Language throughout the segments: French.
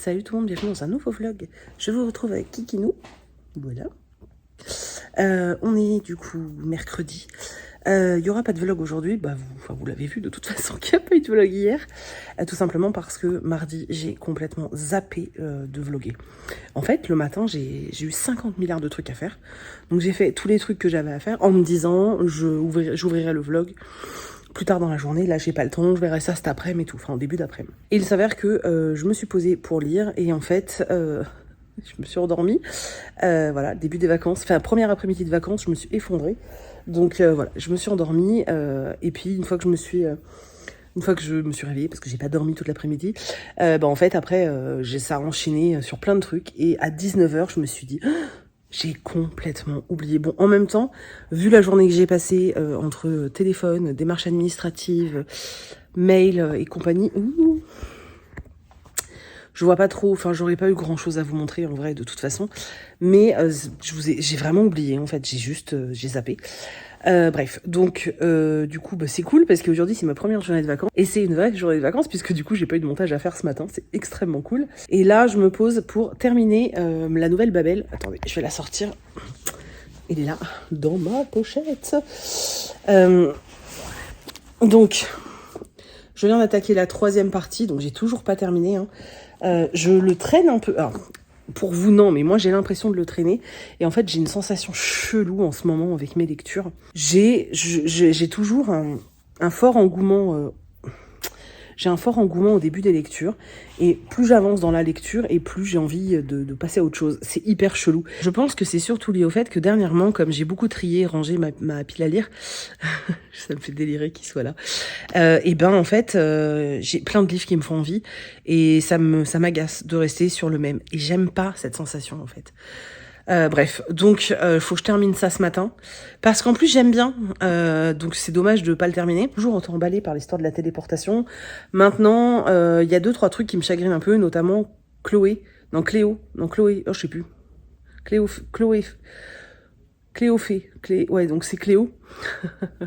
Salut tout le monde, bienvenue dans un nouveau vlog. Je vous retrouve avec Kikinou. Voilà. On est du coup mercredi. Il n'y aura pas de vlog aujourd'hui, vous l'avez vu de toute façon qu'il n'y a pas eu de vlog hier. Tout simplement parce que mardi, j'ai complètement zappé de vlogger. En fait, le matin, j'ai eu 50 milliards de trucs à faire. Donc j'ai fait tous les trucs que j'avais à faire en me disant, j'ouvrirai le vlog plus tard dans la journée. Là, j'ai pas le temps, je verrai ça cet après-midi et tout, enfin en début d'après-midi. Et il s'avère que je me suis posée pour lire et en fait, je me suis endormie. Voilà, début des vacances, enfin première après-midi de vacances, je me suis effondrée. Donc voilà, je me suis endormie et puis une fois que je me suis réveillée, parce que j'ai pas dormi toute l'après-midi, en fait après ça a enchaîné sur plein de trucs et à 19h je me suis dit j'ai complètement oublié. Bon, en même temps, vu la journée que j'ai passée entre téléphone, démarches administratives, mail et compagnie, je vois pas trop, enfin j'aurais pas eu grand chose à vous montrer en vrai de toute façon, mais j'ai vraiment oublié en fait, j'ai zappé. Bref, donc du coup c'est cool parce qu'aujourd'hui c'est ma première journée de vacances et c'est une vraie journée de vacances puisque du coup j'ai pas eu de montage à faire ce matin, c'est extrêmement cool. Et là je me pose pour terminer la nouvelle Babel. Attendez, je vais la sortir. Elle est là dans ma pochette. Donc je viens d'attaquer la 3e partie, donc j'ai toujours pas terminé. Je le traîne un peu. Alors, pour vous, non, mais moi, j'ai l'impression de le traîner. Et en fait, j'ai une sensation chelou en ce moment avec mes lectures. J'ai toujours un fort engouement... j'ai un fort engouement au début des lectures. Et plus j'avance dans la lecture, et plus j'ai envie de passer à autre chose. C'est hyper chelou. Je pense que c'est surtout lié au fait que dernièrement, comme j'ai beaucoup trié et rangé ma pile à lire, ça me fait délirer qu'il soit là, en fait, j'ai plein de livres qui me font envie. Et ça m'agace de rester sur le même. Et j'aime pas cette sensation, en fait. Bref, donc faut que je termine ça ce matin parce qu'en plus j'aime bien, donc c'est dommage de pas le terminer. Toujours autant emballé par l'histoire de la téléportation. Maintenant, il y a 2-3 trucs qui me chagrinent un peu, notamment Chloé, Cléo, oh je sais plus, ouais, donc c'est Cléo.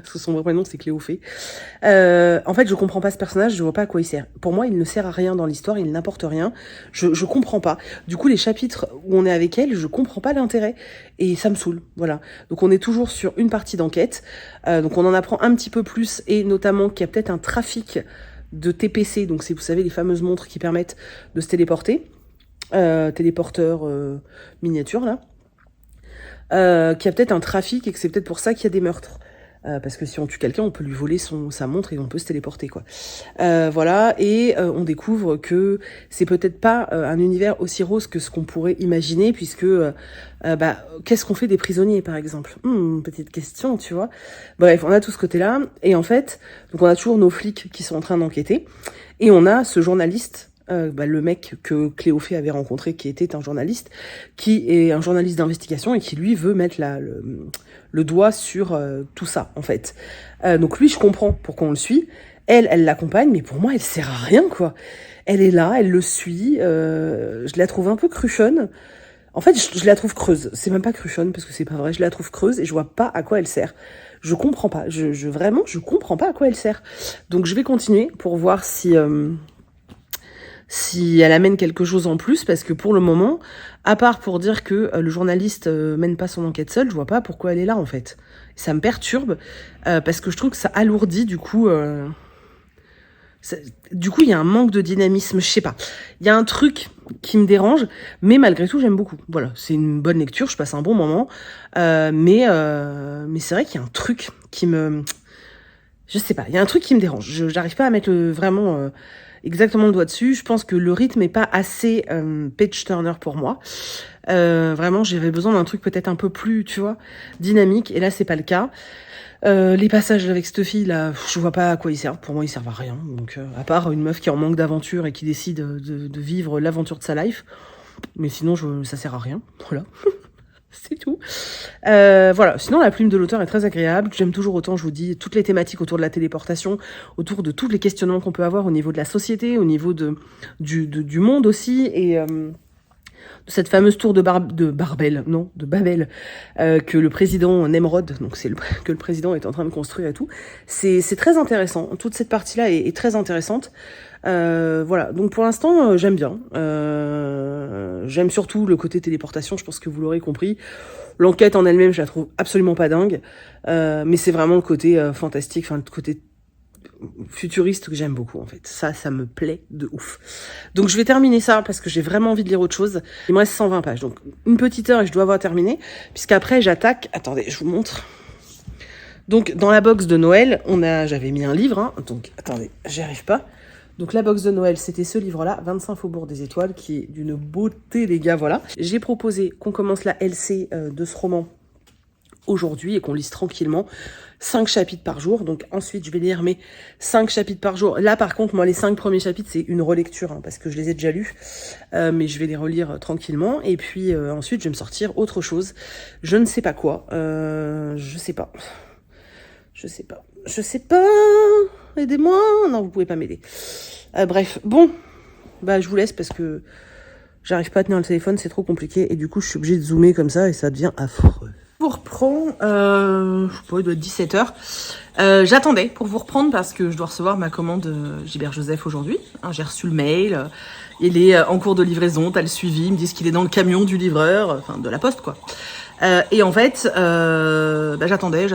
Son vrai prénom c'est Cléophée. En fait, je comprends pas ce personnage, je vois pas à quoi il sert. Pour moi, il ne sert à rien dans l'histoire, il n'apporte rien. Je comprends pas. Du coup, les chapitres où on est avec elle, je comprends pas l'intérêt et ça me saoule. Voilà. Donc on est toujours sur une partie d'enquête. Donc on en apprend un petit peu plus et notamment qu'il y a peut-être un trafic de TPC. Donc c'est, vous savez, les fameuses montres qui permettent de se téléporter, téléporteur miniature là. Qu'il y a peut-être un trafic et que c'est peut-être pour ça qu'il y a des meurtres. Parce que si on tue quelqu'un, on peut lui voler sa montre et on peut se téléporter, quoi. Voilà, et on découvre que c'est peut-être pas un univers aussi rose que ce qu'on pourrait imaginer, puisque qu'est-ce qu'on fait des prisonniers, par exemple? Petite question, tu vois. Bref, on a tout ce côté-là, et en fait, donc on a toujours nos flics qui sont en train d'enquêter, et on a ce journaliste, le mec que Cléophée avait rencontré, qui était un journaliste, qui est un journaliste d'investigation et qui lui veut mettre le doigt sur tout ça en fait. Donc lui, je comprends pourquoi on le suit. Elle l'accompagne, mais pour moi, elle sert à rien quoi. Elle est là, elle le suit. Je la trouve un peu cruchonne. En fait, je la trouve creuse. C'est même pas cruchonne parce que c'est pas vrai. Je la trouve creuse et je vois pas à quoi elle sert. Je comprends pas. Vraiment, je comprends pas à quoi elle sert. Donc je vais continuer pour voir si elle amène quelque chose en plus, parce que pour le moment, à part pour dire que le journaliste mène pas son enquête seul, je vois pas pourquoi elle est là en fait. Ça me perturbe, parce que je trouve que ça alourdit du coup... il y a un manque de dynamisme, je sais pas. Il y a un truc qui me dérange, mais malgré tout, j'aime beaucoup. Voilà, c'est une bonne lecture, je passe un bon moment, mais c'est vrai qu'il y a un truc qui me... Je sais pas, il y a un truc qui me dérange. J'arrive pas à mettre vraiment... exactement le doigt dessus. Je pense que le rythme est pas assez page turner pour moi. Vraiment, j'avais besoin d'un truc peut-être un peu plus, tu vois, dynamique. Et là, c'est pas le cas. Les passages avec cette fille là, je vois pas à quoi ils servent. Pour moi, ils servent à rien. Donc, à part une meuf qui est en manque d'aventure et qui décide de vivre l'aventure de sa life. Mais sinon, ça sert à rien. Voilà. C'est tout. Voilà. Sinon, la plume de l'auteur est très agréable. J'aime toujours autant, je vous dis, toutes les thématiques autour de la téléportation, autour de tous les questionnements qu'on peut avoir au niveau de la société, au niveau du monde aussi. Et cette fameuse tour de Babel, que le président Nemrod, donc que le président est en train de construire et tout. C'est très intéressant. Toute cette partie-là est très intéressante. Voilà, donc pour l'instant, j'aime bien. J'aime surtout le côté téléportation, je pense que vous l'aurez compris. L'enquête en elle-même, je la trouve absolument pas dingue. Mais c'est vraiment le côté fantastique, enfin le côté futuriste que j'aime beaucoup en fait. Ça me plaît de ouf. Donc je vais terminer ça parce que j'ai vraiment envie de lire autre chose. Il me reste 120 pages, donc une petite heure et je dois avoir terminé. Puisqu'après j'attaque, attendez, je vous montre. Donc dans la box de Noël, j'avais mis un livre, hein, donc attendez, j'y arrive pas. Donc la box de Noël, c'était ce livre-là, 25 Faubourg des Étoiles, qui est d'une beauté, les gars, voilà. J'ai proposé qu'on commence la LC de ce roman aujourd'hui et qu'on lise tranquillement 5 chapitres par jour. Donc ensuite, je vais lire mes 5 chapitres par jour. Là, par contre, moi, les 5 premiers chapitres, c'est une relecture, hein, parce que je les ai déjà lus. Mais je vais les relire tranquillement. Et puis ensuite, je vais me sortir autre chose. Je ne sais pas quoi. Je sais pas. Aidez-moi. Non, vous pouvez pas m'aider. Bref, bon. Bah, je vous laisse parce que j'arrive pas à tenir le téléphone, c'est trop compliqué. Et du coup, je suis obligée de zoomer comme ça et ça devient affreux. Je vous reprends, je sais pas, il doit être 17h. J'attendais pour vous reprendre parce que je dois recevoir ma commande Gilbert Joseph aujourd'hui. Hein, j'ai reçu le mail, il est en cours de livraison, t'as le suivi, ils me disent qu'il est dans le camion du livreur, enfin de la poste quoi. Et en fait, j'attendais.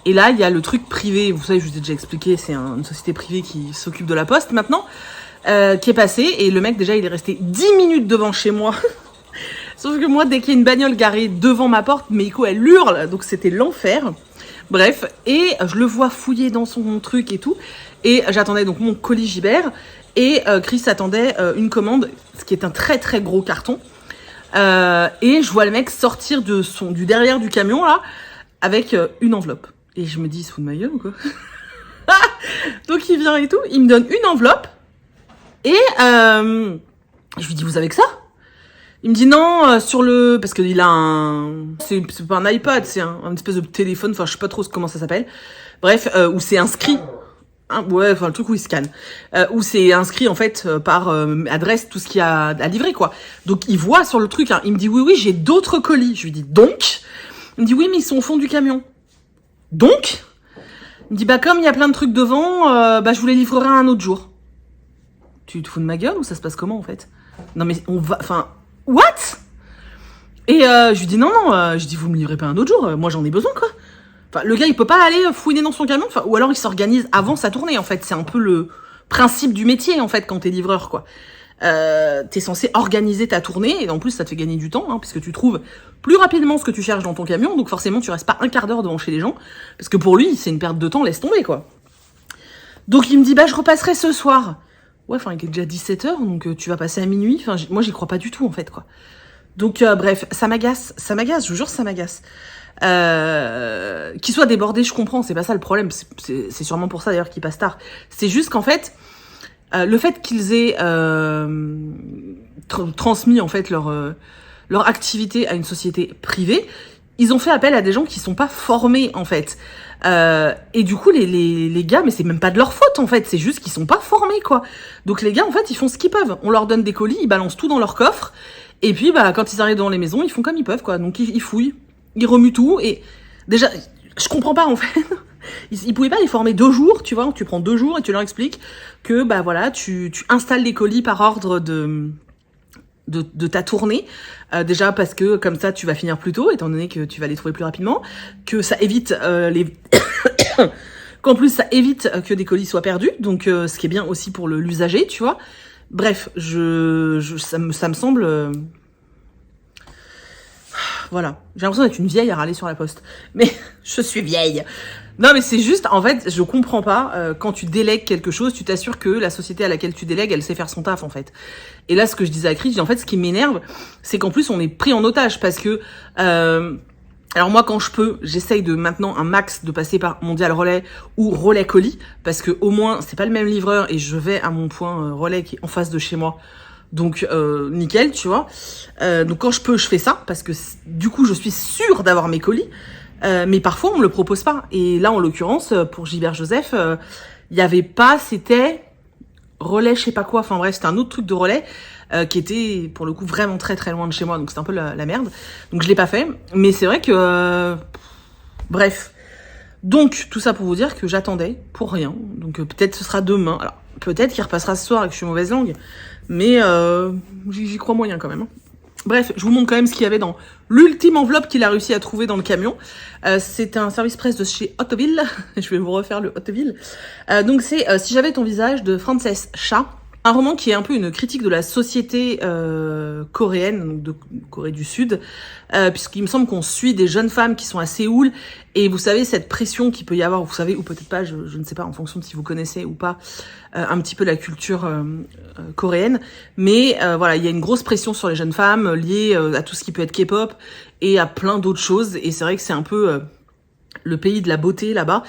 Et là, il y a le truc privé, vous savez, je vous ai déjà expliqué, c'est une société privée qui s'occupe de la poste maintenant, qui est passé. Et le mec, déjà, il est resté 10 minutes devant chez moi. Sauf que moi, dès qu'il y a une bagnole garée devant ma porte, Meiko, elle hurle, donc c'était l'enfer. Bref, et je le vois fouiller dans son truc et tout. Et j'attendais donc mon colis Gibert. Et Chris attendait une commande, ce qui est un très très gros carton. Et je vois le mec sortir du derrière du camion, là, avec une enveloppe. Et je me dis, il se fout de ma gueule ou quoi? Donc il vient et tout, il me donne une enveloppe. Et je lui dis, vous avez que ça? Il me dit non, parce qu'il a c'est pas un iPad, c'est un espèce de téléphone, enfin je sais pas trop comment ça s'appelle. Bref, où c'est inscrit, hein, ouais, enfin le truc où il scanne, où c'est inscrit en fait par adresse tout ce qu'il y a à livrer quoi. Donc il voit sur le truc, hein, il me dit oui j'ai d'autres colis. Je lui dis donc, il me dit oui mais ils sont au fond du camion. Donc, il me dit bah comme il y a plein de trucs devant, je vous les livrerai un autre jour. Tu te fous de ma gueule ou ça se passe comment en fait? Non mais what? Et je lui dis non, je dis vous me livrez pas un autre jour, moi j'en ai besoin quoi. Enfin, le gars il peut pas aller fouiner dans son camion, ou alors il s'organise avant sa tournée en fait. C'est un peu le principe du métier en fait quand t'es livreur quoi. T'es censé organiser ta tournée et en plus ça te fait gagner du temps hein, puisque tu trouves plus rapidement ce que tu cherches dans ton camion, donc forcément tu restes pas un quart d'heure devant chez les gens parce que pour lui c'est une perte de temps, laisse tomber quoi. Donc il me dit je repasserai ce soir. Ouais, enfin, il est déjà 17h, donc tu vas passer à minuit. Enfin, moi, j'y crois pas du tout, en fait, quoi. Donc, bref, ça m'agace, je vous jure, ça m'agace. Qu'il soit débordé, je comprends, c'est pas ça le problème. C'est sûrement pour ça, d'ailleurs, qu'il passe tard. C'est juste qu'en fait, le fait qu'ils aient transmis, en fait, leur activité à une société privée, ils ont fait appel à des gens qui sont pas formés, en fait. Et du coup, les gars, mais c'est même pas de leur faute, en fait. C'est juste qu'ils sont pas formés, quoi. Donc, les gars, en fait, ils font ce qu'ils peuvent. On leur donne des colis, ils balancent tout dans leur coffre. Et puis, quand ils arrivent dans les maisons, ils font comme ils peuvent, quoi. Donc, ils fouillent, ils remuent tout. Et déjà, je comprends pas, en fait. Ils pouvaient pas les former 2 jours, tu vois. Tu prends 2 jours et tu leur expliques que, voilà, tu installes les colis par ordre de ta tournée, déjà parce que comme ça tu vas finir plus tôt étant donné que tu vas les trouver plus rapidement, que ça évite qu'en plus ça évite que des colis soient perdus, donc ce qui est bien aussi pour l'usager, tu vois. Bref, ça me semble voilà, j'ai l'impression d'être une vieille à râler sur la poste, mais je suis vieille. Non mais c'est juste, en fait, je comprends pas, quand tu délègues quelque chose, tu t'assures que la société à laquelle tu délègues, elle sait faire son taf, en fait. Et là, ce que je disais à Chris, en fait, ce qui m'énerve, c'est qu'en plus, on est pris en otage, parce que, alors moi, quand je peux, j'essaye de maintenant un max de passer par Mondial Relais ou Relais Colis, parce que au moins, c'est pas le même livreur, et je vais à mon point Relais qui est en face de chez moi. Donc, nickel, tu vois. Donc, quand je peux, je fais ça, parce que du coup, je suis sûre d'avoir mes colis. Mais parfois, on me le propose pas. Et là, en l'occurrence, pour Gilbert Joseph, il y avait pas, c'était relais, je sais pas quoi, enfin bref, c'était un autre truc de relais qui était pour le coup vraiment très très loin de chez moi, donc c'était un peu la merde. Donc je l'ai pas fait, mais c'est vrai que bref. Donc tout ça pour vous dire que j'attendais pour rien. Donc peut-être ce sera demain. Alors peut-être qu'il repassera ce soir et que je suis mauvaise langue, mais j'y crois moyen quand même. Hein. Bref, je vous montre quand même ce qu'il y avait dans l'ultime enveloppe qu'il a réussi à trouver dans le camion. C'est un service presse de chez Hotoville. Je vais vous refaire le Hotoville. Donc c'est Si j'avais ton visage de Frances Cha. Un roman qui est un peu une critique de la société coréenne, donc de Corée du Sud, puisqu'il me semble qu'on suit des jeunes femmes qui sont à Séoul, et vous savez, cette pression qu'il peut y avoir, vous savez, ou peut-être pas, je ne sais pas, en fonction de si vous connaissez ou pas, un petit peu la culture coréenne, mais voilà, il y a une grosse pression sur les jeunes femmes liée à tout ce qui peut être K-pop, et à plein d'autres choses, et c'est vrai que c'est un peu... le pays de la beauté là-bas,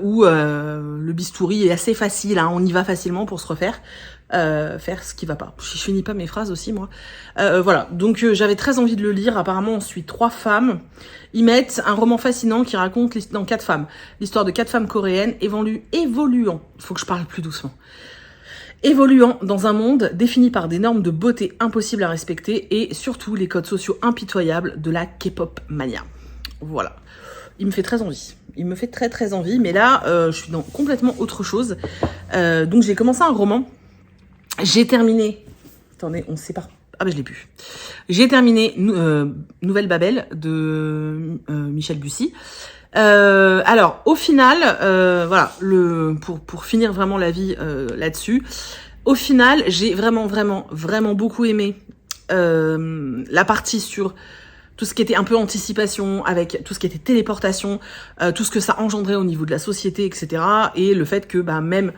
où le bistouri est assez facile, hein, on y va facilement pour se refaire, faire ce qui va pas. Je finis pas mes phrases aussi, moi. Voilà, donc j'avais très envie de le lire. Apparemment, on suit 3 femmes. Ils mettent un roman fascinant qui raconte dans 4 femmes. L'histoire de 4 femmes coréennes évoluant. Faut que je parle plus doucement. Évoluant dans un monde défini par des normes de beauté impossibles à respecter et surtout les codes sociaux impitoyables de la K-pop mania. Voilà. Il me fait très envie. Il me fait très très envie, mais là, je suis dans complètement autre chose. Donc j'ai commencé un roman. J'ai terminé... Attendez, on se sépare. Ah ben je l'ai plus. J'ai terminé Nouvelle Babel de Michel Bussy. Alors, au final, voilà, pour finir vraiment la vie là-dessus, au final, j'ai vraiment beaucoup aimé la partie sur tout ce qui était un peu anticipation, avec tout ce qui était téléportation, tout ce que ça engendrait au niveau de la société, etc. Et le fait que même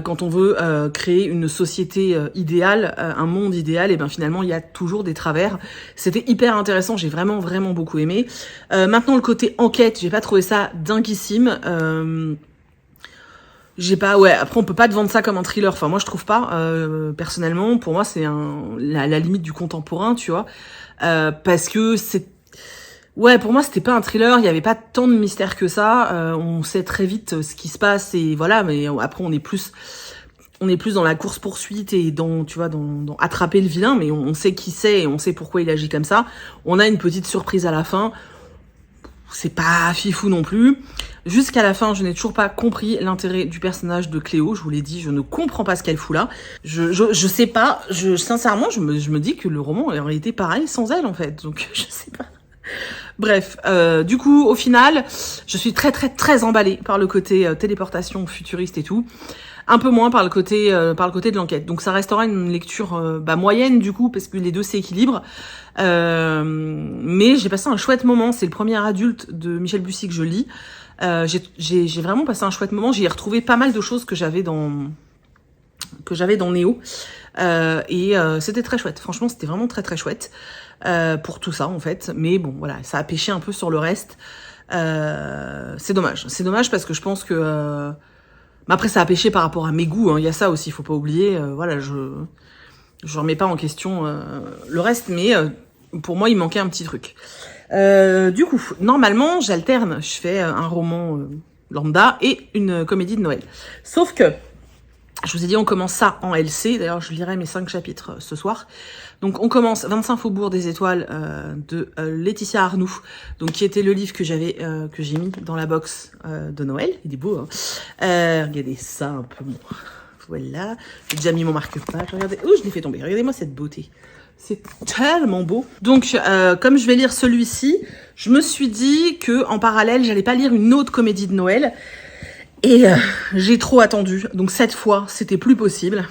quand on veut créer une société idéale, un monde idéal, et finalement il y a toujours des travers. C'était hyper intéressant, j'ai vraiment beaucoup aimé. Maintenant le côté enquête, j'ai pas trouvé ça dinguissime. J'ai pas, après on peut pas te vendre ça comme un thriller, enfin moi je trouve pas, personnellement, pour moi c'est la limite du contemporain, tu vois, parce que c'est, pour moi c'était pas un thriller, il y avait pas tant de mystère que ça, on sait très vite ce qui se passe, et voilà, mais après on est plus dans la course-poursuite et dans attraper le vilain, mais on sait qui c'est et on sait pourquoi il agit comme ça, on a une petite surprise à la fin, c'est pas fifou non plus. Jusqu'à la fin, je n'ai toujours pas compris l'intérêt du personnage de Cléo. Je vous l'ai dit, je ne comprends pas ce qu'elle fout là. Je sais pas. Sincèrement, je me dis que le roman aurait été pareil sans elle, en fait. Donc, je sais pas. Bref, du coup, au final, je suis très emballée par le côté téléportation futuriste et tout. Un peu moins par le côté de l'enquête. Donc ça restera une lecture moyenne du coup, parce que les deux s'équilibrent. Mais j'ai passé un chouette moment. C'est le premier adulte de Michel Bussy que je lis. J'ai vraiment passé un chouette moment. J'y ai retrouvé pas mal de choses que j'avais dans Néo. Et c'était très chouette. Franchement, c'était vraiment très chouette pour tout ça en fait. Mais bon, voilà, ça a pêché un peu sur le reste. C'est dommage. C'est dommage parce que je pense que... Mais après, ça a pêché par rapport à mes goûts, hein. Il y a ça aussi, faut pas oublier. Voilà, je remets pas en question le reste, mais pour moi, il manquait un petit truc. Du coup, normalement, j'alterne. Je fais un roman lambda et une comédie de Noël. Sauf que, je vous ai dit, on commence ça en LC. D'ailleurs, je lirai mes 5 chapitres ce soir. Donc, on commence 25 Faubourg des Étoiles de Laetitia Arnoux, donc qui était le livre que j'ai mis dans la box de Noël. Il est beau, hein. Regardez ça un peu. Bon. Voilà. J'ai déjà mis mon marque-page. Regardez. Oh, je l'ai fait tomber. Regardez-moi cette beauté. C'est tellement beau. Donc, comme je vais lire celui-ci, je me suis dit que en parallèle, j'allais pas lire une autre comédie de Noël. Et j'ai trop attendu. Donc cette fois, c'était plus possible.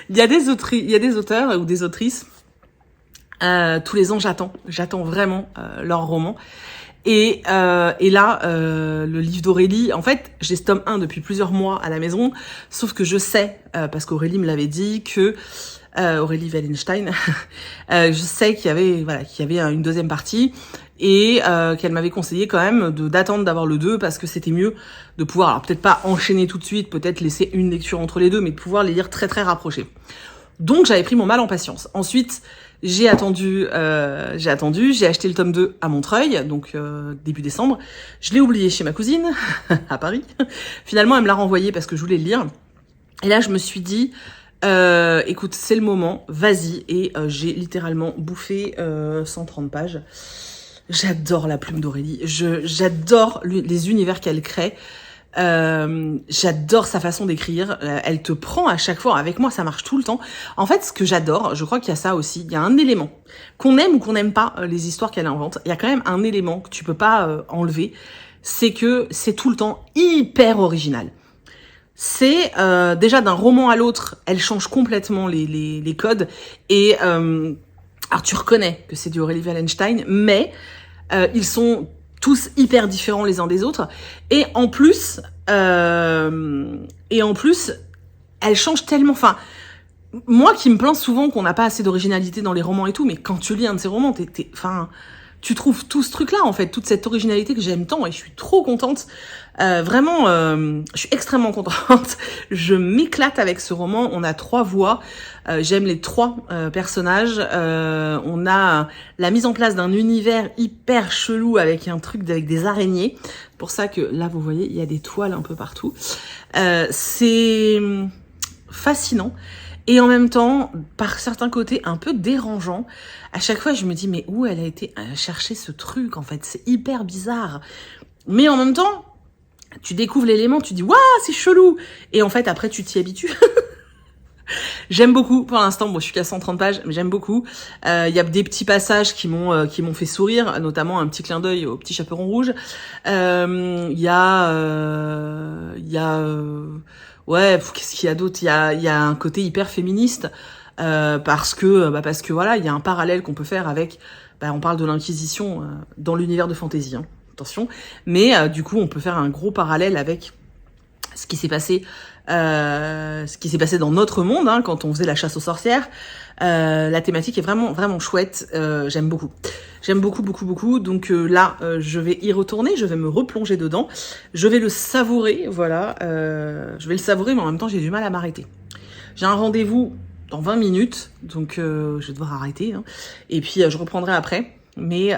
Il y a des auteurs ou des autrices. Tous les ans, j'attends vraiment leur roman. Et là, le livre d'Aurélie, en fait, j'ai ce tome 1 depuis plusieurs mois à la maison, sauf que je sais, parce qu'Aurélie me l'avait dit, que Aurélie Wallenstein, je sais qu'il y avait une deuxième partie, et qu'elle m'avait conseillé quand même d'attendre d'avoir le 2, parce que c'était mieux de pouvoir, alors peut-être pas enchaîner tout de suite, peut-être laisser une lecture entre les deux, mais de pouvoir les lire très rapprochés. Donc j'avais pris mon mal en patience. Ensuite, J'ai attendu, j'ai acheté le tome 2 à Montreuil, donc début décembre. Je l'ai oublié chez ma cousine, à Paris. Finalement, elle me l'a renvoyé parce que je voulais le lire. Et là, je me suis dit, écoute, c'est le moment, vas-y. Et j'ai littéralement bouffé 130 pages. J'adore la plume d'Aurélie. J'adore les univers qu'elle crée. J'adore sa façon d'écrire. Elle te prend à chaque fois. Avec moi, ça marche tout le temps. En fait, ce que j'adore, je crois qu'il y a ça aussi. Il y a un élément qu'on aime ou qu'on n'aime pas les histoires qu'elle invente. Il y a quand même un élément que tu peux pas enlever. C'est que c'est tout le temps hyper original. C'est déjà d'un roman à l'autre, elle change complètement les codes. Et alors tu reconnais que c'est du Aurélie Wallenstein, mais ils sont tous hyper différents les uns des autres. Et en plus, elle change tellement. Enfin, moi qui me plains souvent qu'on n'a pas assez d'originalité dans les romans et tout, mais quand tu lis un de ces romans, tu trouves tout ce truc-là, en fait, toute cette originalité que j'aime tant, et je suis trop contente. Vraiment, je suis extrêmement contente. Je m'éclate avec ce roman. On a 3 voix. J'aime les 3 personnages. On a la mise en place d'un univers hyper chelou avec un truc avec des araignées. Pour ça que là, vous voyez, il y a des toiles un peu partout. C'est fascinant. Et en même temps, par certains côtés, un peu dérangeant. À chaque fois, je me dis, mais où elle a été chercher ce truc, en fait? C'est hyper bizarre. Mais en même temps, tu découvres l'élément, tu dis, waouh, c'est chelou. Et en fait, après, tu t'y habitues. J'aime beaucoup, pour l'instant, bon, je suis qu'à 130 pages, mais j'aime beaucoup. Il y a des petits passages qui m'ont fait sourire, notamment un petit clin d'œil au petit chaperon rouge. Ouais, qu'est-ce qu'il y a d'autre? Il y a un côté hyper féministe, parce que voilà, il y a un parallèle qu'on peut faire avec, on parle de l'Inquisition dans l'univers de fantasy, hein, attention, mais du coup, on peut faire un gros parallèle avec ce qui s'est passé dans notre monde, hein, quand on faisait la chasse aux sorcières. La thématique est vraiment, vraiment chouette. J'aime beaucoup. J'aime beaucoup, beaucoup, beaucoup. Donc là, je vais y retourner, je vais me replonger dedans. Je vais le savourer, voilà. Je vais le savourer, mais en même temps, j'ai du mal à m'arrêter. J'ai un rendez-vous dans 20 minutes, donc je vais devoir arrêter. Hein. Et puis, je reprendrai après. Mais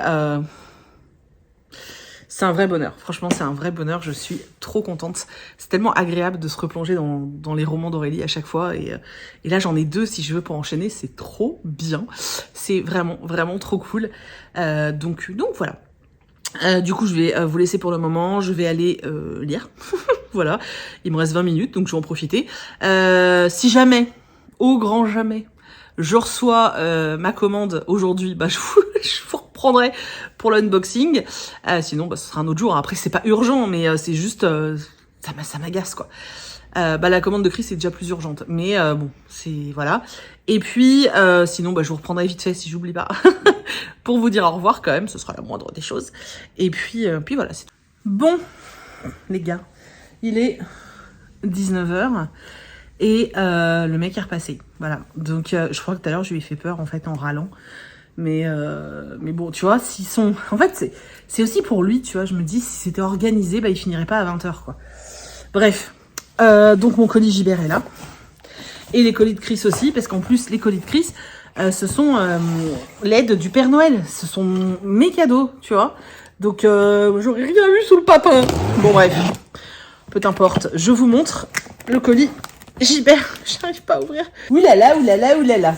c'est un vrai bonheur. Franchement, c'est un vrai bonheur. Je suis trop contente. C'est tellement agréable de se replonger dans les romans d'Aurélie à chaque fois. Et là, j'en ai 2 si je veux pour enchaîner. C'est trop bien. C'est vraiment, vraiment trop cool. Donc voilà. Du coup, je vais vous laisser pour le moment. Je vais aller lire. Voilà. Il me reste 20 minutes, donc je vais en profiter. Si jamais, au grand jamais, je reçois ma commande aujourd'hui, je vous reprendrai pour l'unboxing. Sinon, ce sera un autre jour. Après, c'est pas urgent, mais c'est juste... ça m'agace, quoi. La commande de Chris est déjà plus urgente. Mais bon, c'est... Voilà. Et puis, sinon, je vous reprendrai vite fait si j'oublie pas. Pour vous dire au revoir, quand même. Ce sera la moindre des choses. Et puis voilà, c'est tout. Bon, les gars, il est 19h. Et le mec est repassé, voilà. Donc je crois que tout à l'heure je lui ai fait peur en fait en râlant, mais bon, tu vois, s'ils sont, en fait c'est aussi pour lui, tu vois. Je me dis si c'était organisé, il finirait pas à 20h, quoi. Bref, donc mon colis Gibert est là et les colis de Chris aussi, parce qu'en plus les colis de Chris, ce sont l'aide du Père Noël, ce sont mes cadeaux, tu vois. Donc j'aurais rien eu sous le papin. Bon bref, peu importe, je vous montre le colis Gibert, j'arrive pas à ouvrir. Oulala, oulala, oulala.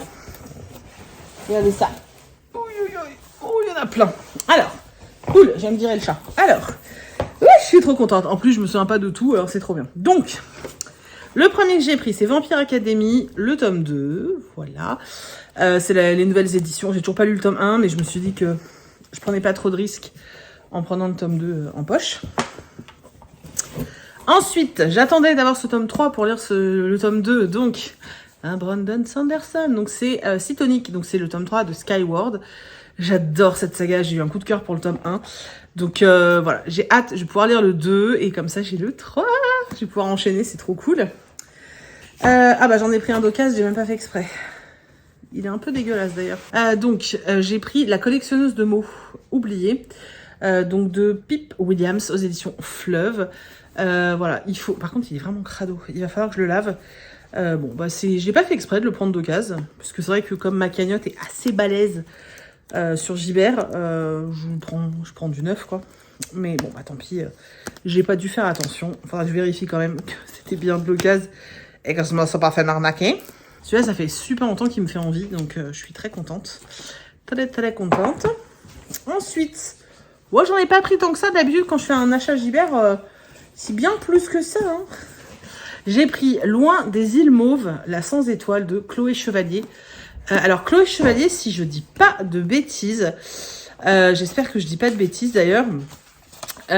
Regardez ça. Oh, il y en a plein. Alors, cool, j'aime dire le chat. Alors, je suis trop contente. En plus, je me souviens pas de tout, alors c'est trop bien. Donc, le premier que j'ai pris, c'est Vampire Academy, le tome 2. Voilà. C'est les nouvelles éditions. J'ai toujours pas lu le tome 1, mais je me suis dit que je prenais pas trop de risques en prenant le tome 2 en poche. Ensuite, j'attendais d'avoir ce tome 3 pour lire le tome 2, donc Brandon Sanderson. Donc c'est Cytonic, donc c'est le tome 3 de Skyward. J'adore cette saga, j'ai eu un coup de cœur pour le tome 1. Donc voilà, j'ai hâte, je vais pouvoir lire le 2 et comme ça j'ai le 3. Je vais pouvoir enchaîner, c'est trop cool. J'en ai pris un d'occasion, j'ai même pas fait exprès. Il est un peu dégueulasse d'ailleurs. Donc j'ai pris La collectionneuse de mots oubliés, donc de Pip Williams aux éditions Fleuve. Voilà, il faut. Par contre, il est vraiment crado. Il va falloir que je le lave. Bon, bah j'ai pas fait exprès de le prendre d'occasion, parce que c'est vrai que comme ma cagnotte est assez balèze sur Gibert, je prends du neuf, quoi. Mais bon, bah tant pis, j'ai pas dû faire attention. Enfin, je vérifie quand même que c'était bien de l'occasion et que je me sois pas fait arnaquer. Celui-là, ça fait super longtemps qu'il me fait envie, donc je suis très contente. Très contente. Ensuite, moi j'en ai pas pris tant que ça. D'habitude, quand je fais un achat Gibert, c'est bien plus que ça, hein. J'ai pris Loin des îles Mauves, la sans étoile de Chloé Chevalier. Alors Chloé Chevalier, si je dis pas de bêtises, j'espère que je dis pas de bêtises d'ailleurs,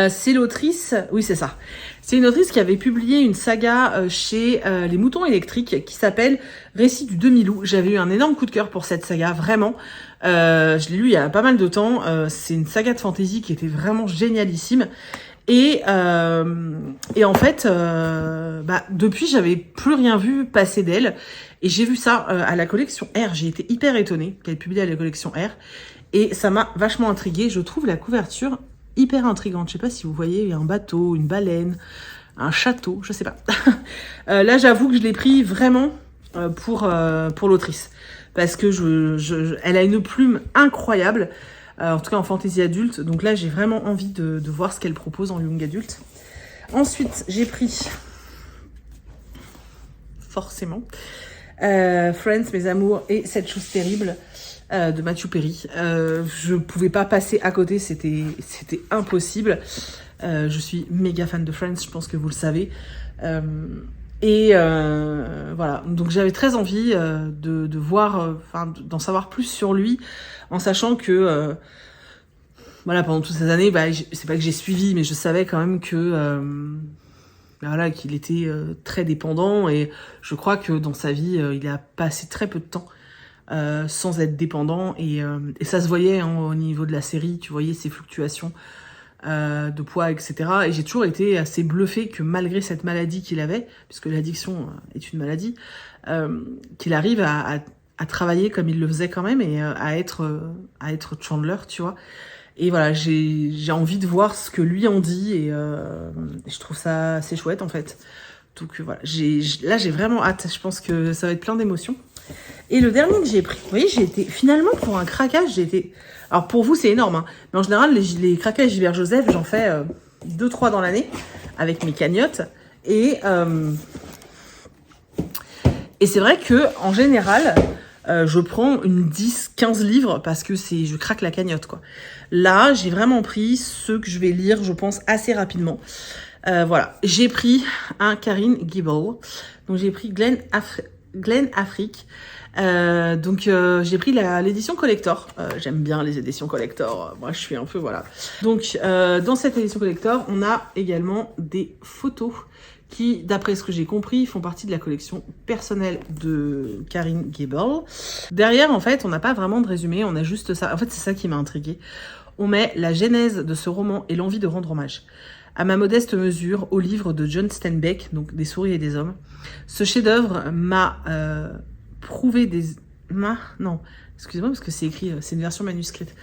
c'est l'autrice, oui c'est ça, c'est une autrice qui avait publié une saga chez Les Moutons Électriques qui s'appelle Récit du demi-loup. J'avais eu un énorme coup de cœur pour cette saga, vraiment. Je l'ai lu il y a pas mal de temps, c'est une saga de fantasy qui était vraiment génialissime. Et en fait, depuis, j'avais plus rien vu passer d'elle. Et j'ai vu ça à la collection R. J'ai été hyper étonnée qu'elle publie à la collection R. Et ça m'a vachement intriguée. Je trouve la couverture hyper intrigante. Je sais pas si vous voyez, il y a un bateau, une baleine, un château, je sais pas. Là, j'avoue que je l'ai pris vraiment pour l'autrice. Parce que elle a une plume incroyable. En tout cas en fantasy adulte. Donc là, j'ai vraiment envie de voir ce qu'elle propose en young adulte. Ensuite, j'ai pris, forcément, Friends, Mes Amours et Cette chose terrible de Matthew Perry. Je pouvais pas passer à côté, c'était impossible. Je suis méga fan de Friends, je pense que vous le savez. Voilà, donc j'avais très envie de voir, d'en savoir plus sur lui, en sachant que voilà, pendant toutes ces années, c'est pas que j'ai suivi, mais je savais quand même que voilà, qu'il était très dépendant, et je crois que dans sa vie, il a passé très peu de temps sans être dépendant, et ça se voyait hein, au niveau de la série, tu voyais ses fluctuations de poids, etc. Et j'ai toujours été assez bluffée que malgré cette maladie qu'il avait, puisque l'addiction est une maladie, qu'il arrive à travailler comme il le faisait quand même, et à être Chandler, tu vois. Et voilà, j'ai envie de voir ce que lui en dit, et je trouve ça assez chouette en fait. Donc voilà, là j'ai vraiment hâte, je pense que ça va être plein d'émotions. Et le dernier que j'ai pris, vous voyez, j'ai été, finalement pour un craquage, j'ai été... Alors pour vous c'est énorme, hein, mais en général les craquages Gilbert Joseph, j'en fais 2-3 dans l'année, avec mes cagnottes, et c'est vrai que en général... je prends une 10-15 livres parce que je craque la cagnotte, quoi. Là, j'ai vraiment pris ceux que je vais lire, je pense, assez rapidement. Voilà. J'ai pris un Karine Gibble. Donc, j'ai pris Glen Afrique. J'ai pris l'édition collector. J'aime bien les éditions collector. Moi, je suis un peu, voilà. Donc, dans cette édition collector, on a également des photos qui, d'après ce que j'ai compris, font partie de la collection personnelle de Karine Gibble. Derrière, en fait, on n'a pas vraiment de résumé, on a juste ça. En fait, c'est ça qui m'a intriguée. On met la genèse de ce roman et l'envie de rendre hommage à ma modeste mesure au livre de John Steinbeck, donc Des souris et des hommes. Ce chef-d'œuvre m'a prouvé des... Non, excusez-moi parce que c'est écrit, c'est une version manuscrite.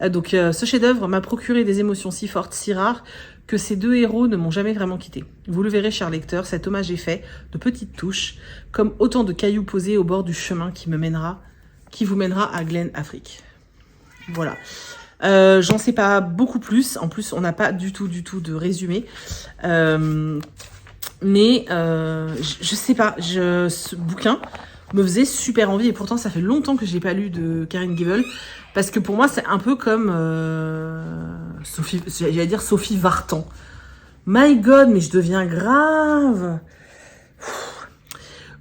Ce chef-d'œuvre m'a procuré des émotions si fortes, si rares, que ces deux héros ne m'ont jamais vraiment quitté. Vous le verrez, cher lecteur, cet hommage est fait de petites touches, comme autant de cailloux posés au bord du chemin qui vous mènera à Glen Afrique. Voilà. J'en sais pas beaucoup plus. En plus, on n'a pas du tout de résumé. Je sais pas. Ce bouquin me faisait super envie, et pourtant ça fait longtemps que je l'ai pas lu de Karine Gibble, parce que pour moi c'est un peu comme Sophie Vartan. My God, mais je deviens grave.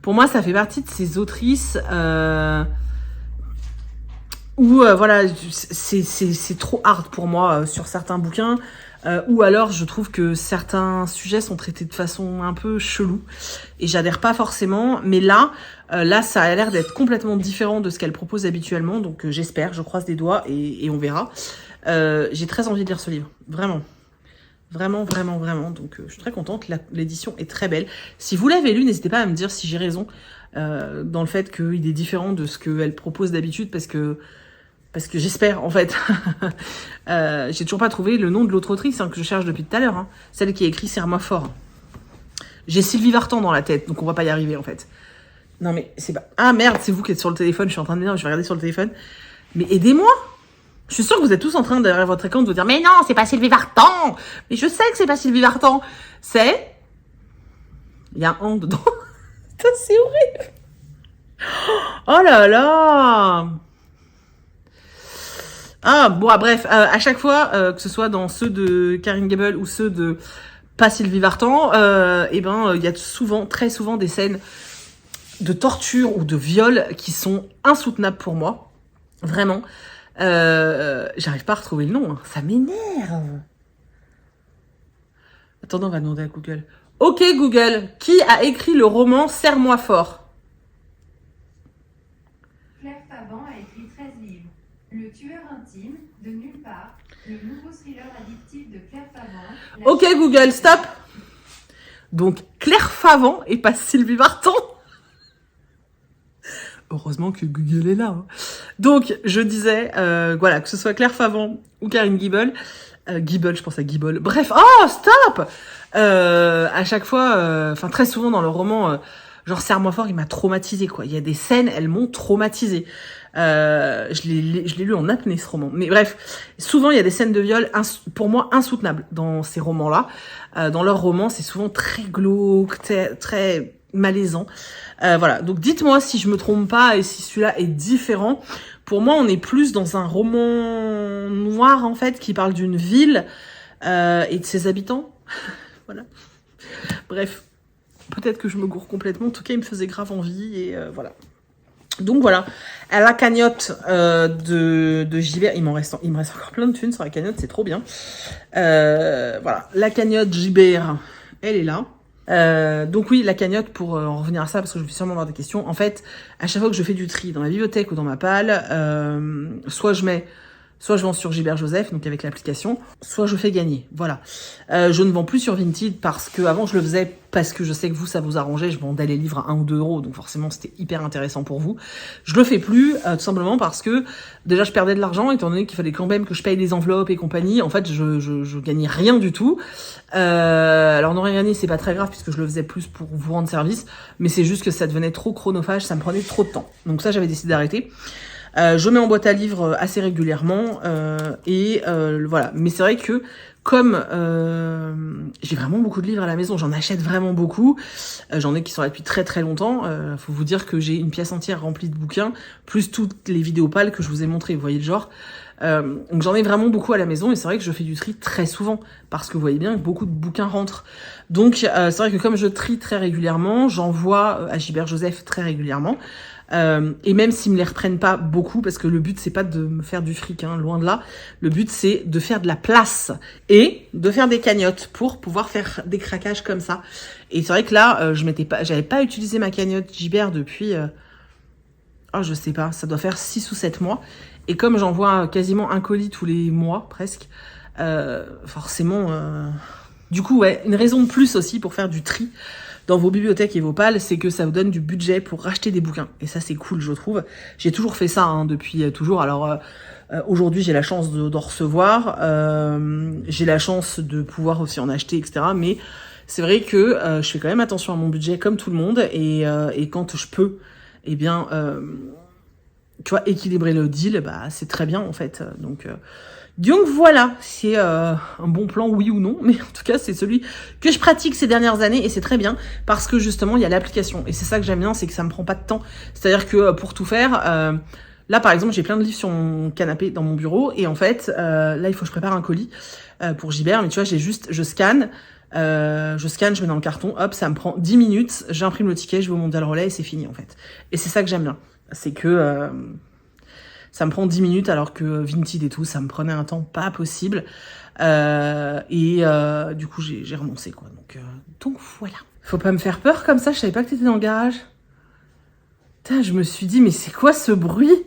Pour moi, ça fait partie de ces autrices où voilà, c'est trop hard pour moi sur certains bouquins. Ou alors je trouve que certains sujets sont traités de façon un peu chelou et j'adhère pas forcément, mais là ça a l'air d'être complètement différent de ce qu'elle propose habituellement, donc j'espère, je croise des doigts et on verra. J'ai très envie de lire ce livre, vraiment, donc je suis très contente, l'édition est très belle. Si vous l'avez lu, n'hésitez pas à me dire si j'ai raison dans le fait qu'il est différent de ce qu'elle propose d'habitude, parce que j'espère, en fait. J'ai toujours pas trouvé le nom de l'autre autrice que je cherche depuis tout à l'heure. Celle qui a écrit Serre-moi fort. J'ai Sylvie Vartan dans la tête, donc on va pas y arriver, en fait. Non mais c'est pas... Ah merde, c'est vous qui êtes sur le téléphone, je suis en train de me dire, je vais regarder sur le téléphone. Mais aidez-moi. Je suis sûre que vous êtes tous en train derrière votre écran de vous dire, mais non, c'est pas Sylvie Vartan. Mais je sais que c'est pas Sylvie Vartan. C'est... Il y a un « an » dedans. Putain, c'est horrible. Oh là là. Ah, bon, bref, à chaque fois, que ce soit dans ceux de Karine Gable ou ceux de pas Sylvie Vartan, et ben, il y a souvent, très souvent, des scènes de torture ou de viol qui sont insoutenables pour moi. Vraiment. J'arrive pas à retrouver le nom, hein. Ça m'énerve. Attendez, on va demander à Google. Ok Google, qui a écrit le roman Serre-moi fort? Claire Faban a écrit 13 livres. Le tueur intime, de nulle part, le nouveau thriller addictif de Claire Faban. Ok Google, stop. Donc Claire Faban et pas Sylvie Vartan. Heureusement que Google est là. Hein. Donc, je disais, voilà, que ce soit Claire Faban ou Karine Gibel, je pense à Gibel. Bref, oh, stop. À chaque fois, enfin très souvent dans le roman, genre Serre-moi fort, il m'a traumatisé quoi. Il y a des scènes, elles m'ont traumatisé. Je l'ai lu en apnée ce roman. Mais bref, souvent il y a des scènes de viol pour moi insoutenables dans ces romans-là. Dans leurs romans, c'est souvent très glauque, très malaisant. Voilà, donc dites-moi si je me trompe pas et si celui-là est différent. Pour moi, on est plus dans un roman noir, en fait, qui parle d'une ville et de ses habitants. Voilà. Bref, peut-être que je me gourre complètement. En tout cas, il me faisait grave envie et voilà. Donc voilà, à la cagnotte de Gibert, il me reste encore plein de thunes sur la cagnotte, c'est trop bien. Voilà, la cagnotte Gibert, elle est là. Donc oui, la cagnotte, pour en revenir à ça, parce que je vais sûrement avoir des questions. En fait, à chaque fois que je fais du tri dans ma bibliothèque ou dans ma palle, soit je vends sur Gilbert Joseph, donc avec l'application, soit je fais gagner. Voilà. Je ne vends plus sur Vinted parce que avant je le faisais parce que je sais que vous, ça vous arrangeait. Je vendais les livres à 1 ou 2 euros, donc forcément c'était hyper intéressant pour vous. Je le fais plus, tout simplement parce que déjà je perdais de l'argent, étant donné qu'il fallait quand même que je paye les enveloppes et compagnie. En fait, je gagnais rien du tout. Alors ne rien gagner, c'est pas très grave puisque je le faisais plus pour vous rendre service, mais c'est juste que ça devenait trop chronophage, ça me prenait trop de temps. Donc ça, j'avais décidé d'arrêter. Je mets en boîte à livres assez régulièrement et voilà. Mais c'est vrai que comme j'ai vraiment beaucoup de livres à la maison, j'en achète vraiment beaucoup. J'en ai qui sont là depuis très très longtemps. Faut vous dire que j'ai une pièce entière remplie de bouquins, plus toutes les vidéos pâles que je vous ai montrées. Vous voyez le genre. Donc j'en ai vraiment beaucoup à la maison et c'est vrai que je fais du tri très souvent parce que vous voyez bien que beaucoup de bouquins rentrent. Donc c'est vrai que comme je trie très régulièrement, j'envoie à Gilbert Joseph très régulièrement. Et même s'ils me les reprennent pas beaucoup, parce que le but c'est pas de me faire du fric, hein, loin de là. Le but c'est de faire de la place et de faire des cagnottes pour pouvoir faire des craquages comme ça. Et c'est vrai que là, j'avais pas utilisé ma cagnotte Gibert depuis, je sais pas, ça doit faire 6 ou 7 mois. Et comme j'envoie quasiment un colis tous les mois presque, forcément, du coup ouais, une raison de plus aussi pour faire du tri dans vos bibliothèques et vos pales, c'est que ça vous donne du budget pour racheter des bouquins. Et ça, c'est cool, je trouve. J'ai toujours fait ça, hein, depuis toujours. Alors, aujourd'hui, j'ai la chance d'en recevoir. J'ai la chance de pouvoir aussi en acheter, etc. Mais c'est vrai que je fais quand même attention à mon budget, comme tout le monde. Et quand je peux, eh bien, tu vois, équilibrer le deal, bah, c'est très bien, en fait. Donc voilà, c'est un bon plan, oui ou non, mais en tout cas c'est celui que je pratique ces dernières années et c'est très bien parce que justement il y a l'application et c'est ça que j'aime bien, c'est que ça me prend pas de temps. C'est-à-dire que pour tout faire, là par exemple j'ai plein de livres sur mon canapé dans mon bureau et en fait là il faut que je prépare un colis pour Gibert, mais tu vois je scanne, je mets dans le carton, hop, ça me prend 10 minutes, j'imprime le ticket, je vais au Mondial Relais et c'est fini en fait. Et c'est ça que j'aime bien, c'est que ça me prend 10 minutes alors que Vinted et tout, ça me prenait un temps pas possible. Du coup, j'ai renoncé, quoi. Donc voilà. Faut pas me faire peur comme ça, je savais pas que t'étais dans le garage. Putain, je me suis dit, mais c'est quoi ce bruit?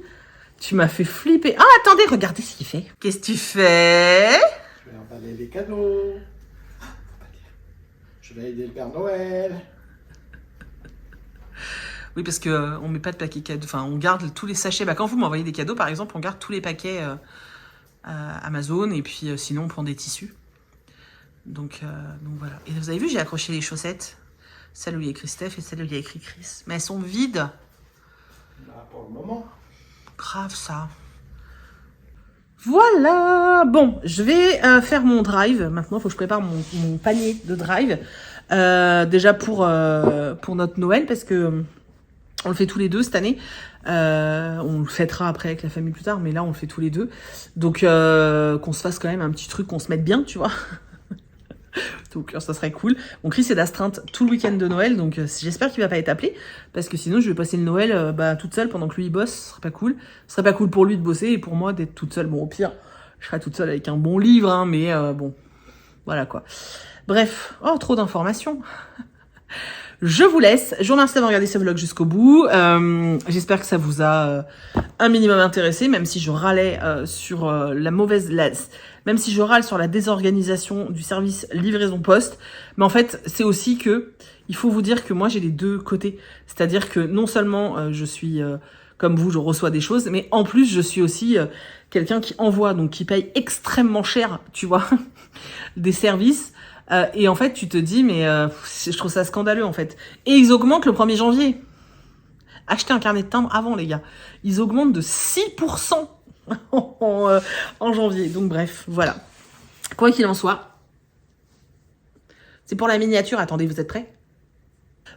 Tu m'as fait flipper. Ah, attendez, regardez ce qu'il fait. Qu'est-ce que tu fais? Je vais emballer les cadeaux. Je vais aider le Père Noël. Oui, parce que on met pas de paquets cadeaux. Enfin, on garde tous les sachets. Bah, quand vous m'envoyez des cadeaux, par exemple, on garde tous les paquets Amazon et puis sinon on prend des tissus. Donc voilà. Et vous avez vu, j'ai accroché les chaussettes. Celle où il y a écrit Steph et celle où il y a écrit Chris. Mais elles sont vides. Bah, pour le moment. Grave ça. Voilà. Bon, je vais faire mon drive. Maintenant, il faut que je prépare mon panier de drive. Déjà pour notre Noël, parce que on le fait tous les deux cette année. On le fêtera après avec la famille plus tard, mais là on le fait tous les deux. Donc qu'on se fasse quand même un petit truc, qu'on se mette bien, tu vois. Donc ça serait cool. Mon Chris est d'astreinte tout le week-end de Noël, donc j'espère qu'il va pas être appelé, parce que sinon je vais passer le Noël toute seule pendant que lui il bosse. Ce serait pas cool. Ce serait pas cool pour lui de bosser et pour moi d'être toute seule. Bon, au pire, je serai toute seule avec un bon livre, hein, mais bon, voilà quoi. Bref, oh trop d'informations. Je vous laisse. Je vous remercie d'avoir regardé ce vlog jusqu'au bout. J'espère que ça vous a un minimum intéressé, même si je râlais sur même si je râle sur la désorganisation du service livraison poste. Mais en fait, c'est aussi que il faut vous dire que moi j'ai les deux côtés. C'est-à-dire que non seulement je suis comme vous, je reçois des choses, mais en plus je suis aussi quelqu'un qui envoie, donc qui paye extrêmement cher, tu vois, des services. Et en fait, tu te dis, mais je trouve ça scandaleux, en fait. Et ils augmentent le 1er janvier. Achetez un carnet de timbre avant, les gars. Ils augmentent de 6% en janvier. Donc bref, voilà. Quoi qu'il en soit, c'est pour la miniature. Attendez, vous êtes prêts?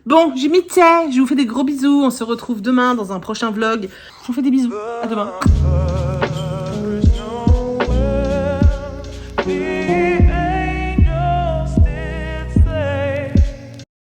Bon, j'ai mis je vous fais des gros bisous. On se retrouve demain dans un prochain vlog. Je vous fais des bisous. À demain.